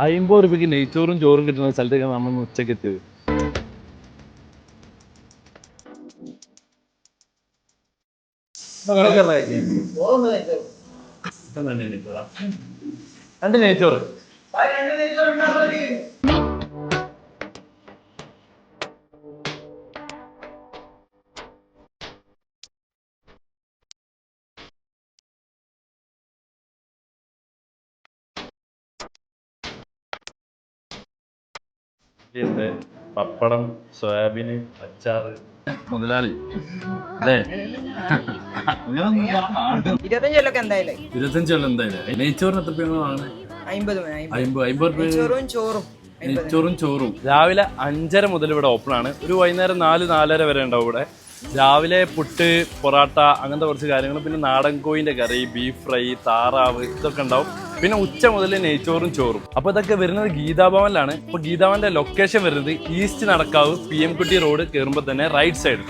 50 രൂപയ്ക്ക് നെയ്ച്ചോറും ചോറും കിട്ടുന്ന സ്ഥലത്തേക്ക് നമ്മൾ ഉച്ചയ്ക്ക് എത്തിയത്. രണ്ട് നെയ്ച്ചോറ്. പപ്പടം, സോയാബീന്, അച്ചാറ്. മുതലാളി അല്ലേ? 25 കൊല്ലൊക്കെ എന്തായാലും 25 കൊല്ലം എന്തായാലും. നെയ്ച്ചോറിന് എത്ര രൂപ വാങ്ങണേ? 50 രൂപ. നെയ്ച്ചോറും ചോറും. രാവിലെ 5:30 മുതൽ ഇവിടെ ഓപ്പൺ ആണ്. ഒരു വൈകുന്നേരം 4-4:30 വരെ ഉണ്ടാവും ഇവിടെ. രാവിലെ പുട്ട്, പൊറാട്ട, അങ്ങനത്തെ കുറച്ച് കാര്യങ്ങൾ, പിന്നെ നാടൻ കോഴിൻ്റെ കറി, ബീഫ് ഫ്രൈ, താറാവ്, ഇതൊക്കെ ഉണ്ടാവും. പിന്നെ ഉച്ച മുതൽ നെയ്ച്ചോറും ചോറും. അപ്പോൾ ഇതൊക്കെ വരുന്നത് ഗീതാഭവനിലാണ്. ഇപ്പോൾ ഗീതാഭവന്റെ ലൊക്കേഷൻ വരുന്നത് ഈസ്റ്റ് നടക്കാവ് PMക്കുട്ടി റോഡ് കയറുമ്പോൾ തന്നെ റൈറ്റ് സൈഡ്.